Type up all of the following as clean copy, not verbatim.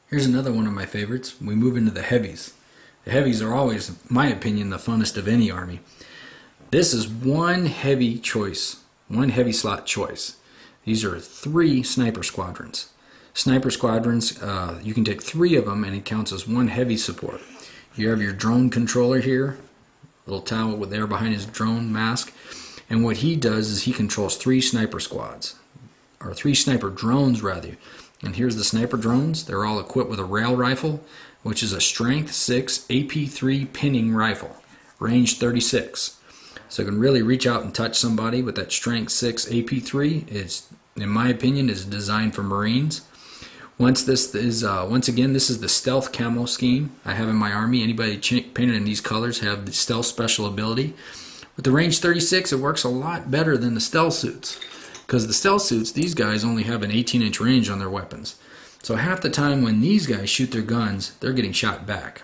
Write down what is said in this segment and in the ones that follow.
Here's another one of my favorites. We move into the heavies. The heavies are always, in my opinion, the funnest of any army. This is one heavy choice, one heavy slot choice. These are 3 sniper squadrons. Sniper squadrons, you can take 3 of them and it counts as one heavy support. You have your drone controller here, little towel there behind his drone mask, and what he does is he controls 3 sniper squads, or 3 sniper drones rather. And here's the sniper drones. They're all equipped with a rail rifle, which is a strength 6 AP3 pinning rifle, range 36. So you can really reach out and touch somebody with that strength 6 AP3. It's, in my opinion, is designed for Marines. Once again, this is the stealth camo scheme I have in my army. Anybody painted in these colors have the stealth special ability. With the range 36, it works a lot better than the stealth suits. Because the stealth suits, these guys only have an 18-inch range on their weapons. So half the time when these guys shoot their guns, they're getting shot back.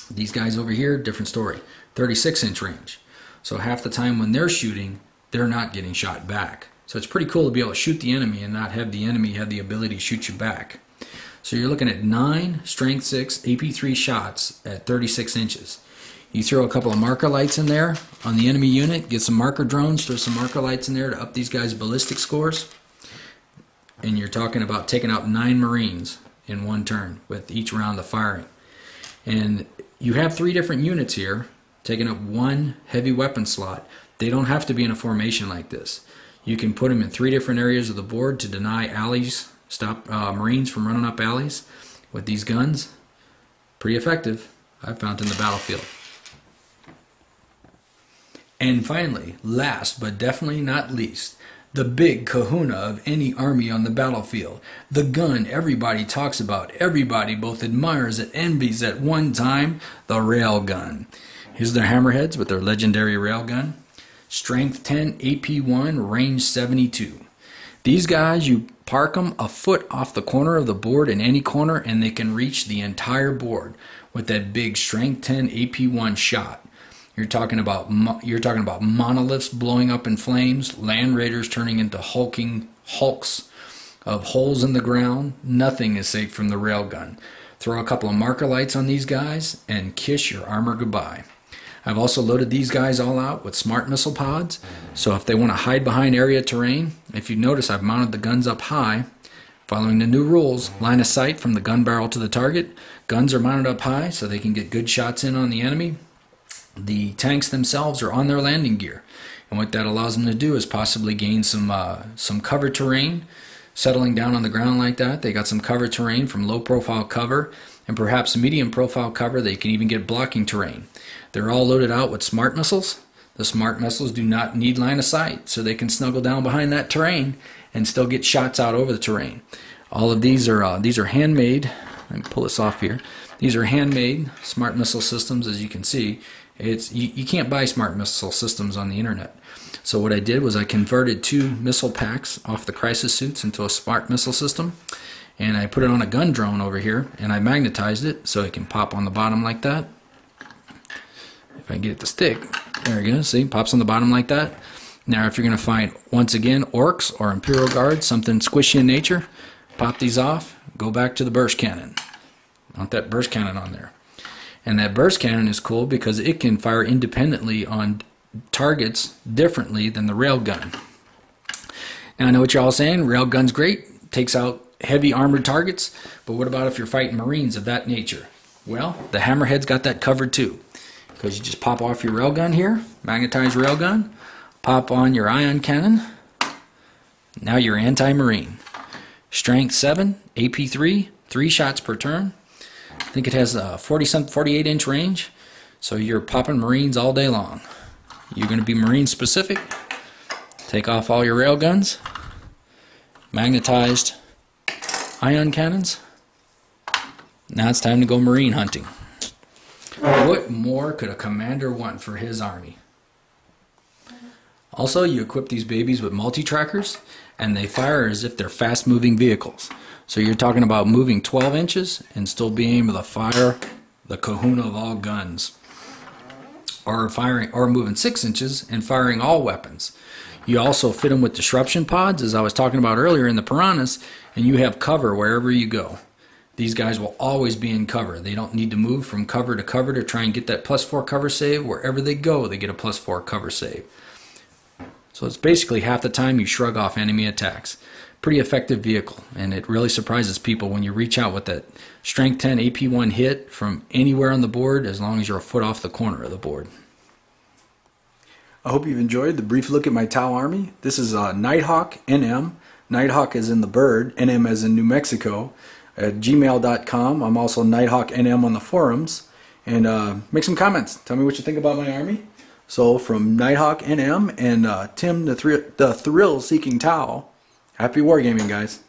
These guys over here, different story. 36-inch range. So half the time when they're shooting, they're not getting shot back. So it's pretty cool to be able to shoot the enemy and not have the enemy have the ability to shoot you back. So you're looking at 9 strength 6 AP3 shots at 36 inches. You throw a couple of marker lights in there on the enemy unit, get some marker drones, throw some marker lights in there to up these guys' ballistic scores, and you're talking about taking out 9 Marines in one turn with each round of firing. And you have 3 different units here taking up 1 heavy weapon slot. They don't have to be in a formation like this. You can put them in 3 different areas of the board to deny alleys, stop Marines from running up alleys with these guns. Pretty effective, I've found in the battlefield. And finally, last but definitely not least, the big kahuna of any army on the battlefield. The gun everybody talks about, everybody both admires and envies at one time, the railgun. Here's their hammerheads with their legendary railgun. Strength 10, AP1, range 72. These guys, you park them a foot off the corner of the board in any corner and they can reach the entire board with that big strength 10 AP1 shot. You're talking about monoliths blowing up in flames, land raiders turning into hulking hulks of holes in the ground. Nothing is safe from the railgun. Throw a couple of marker lights on these guys and kiss your armor goodbye. I've also loaded these guys all out with smart missile pods, so if they want to hide behind area terrain, if you notice I've mounted the guns up high, following the new rules, line of sight from the gun barrel to the target. Guns are mounted up high so they can get good shots in on the enemy. The tanks themselves are on their landing gear, and what that allows them to do is possibly gain some cover terrain. Settling down on the ground like that, they got some cover terrain from low profile cover, and perhaps medium profile cover. They can even get blocking terrain. They're all loaded out with smart missiles. The smart missiles do not need line of sight, so they can snuggle down behind that terrain and still get shots out over the terrain. All of these are handmade. Let me pull this off here. These are handmade smart missile systems, as you can see. You can't buy smart missile systems on the internet. So what I did was I converted 2 missile packs off the crisis suits into a smart missile system, and I put it on a gun drone over here, and I magnetized it so it can pop on the bottom like that. If I can get it to stick, there we go. See, pops on the bottom like that. Now if you're going to find, once again, orcs or Imperial Guards, something squishy in nature, pop these off, go back to the burst cannon. Want that burst cannon on there. And that burst cannon is cool because it can fire independently on targets differently than the railgun. Now I know what you're all saying, railgun's great, takes out heavy armored targets, but what about if you're fighting Marines of that nature? Well, the hammerhead's got that covered too. Because you just pop off your railgun here, magnetized railgun, pop on your ion cannon, now you're anti-marine. Strength 7, AP3, 3 shots per turn. I think it has a 48-inch range, so you're popping Marines all day long. You're going to be Marine specific. Take off all your railguns, magnetized ion cannons. Now it's time to go Marine hunting. What more could a commander want for his army? Also, you equip these babies with multi-trackers, and they fire as if they're fast-moving vehicles. So you're talking about moving 12 inches and still being able to fire the kahuna of all guns. Or moving 6 inches and firing all weapons. You also fit them with disruption pods, as I was talking about earlier in the piranhas, and you have cover wherever you go. These guys will always be in cover. They don't need to move from cover to cover to try and get that +4 cover save. Wherever they go, they get a +4 cover save. So it's basically half the time you shrug off enemy attacks. Pretty effective vehicle, and it really surprises people when you reach out with that Strength 10 AP1 hit from anywhere on the board, as long as you're a foot off the corner of the board. I hope you've enjoyed the brief look at my Tau army. This is Nighthawk NM. Nighthawk is in the bird, NM as in New Mexico, at gmail.com. I'm also Nighthawk NM on the forums. And make some comments. Tell me what you think about my army. So from Nighthawk NM and Tim the Thrill Seeking Tau, happy wargaming, guys.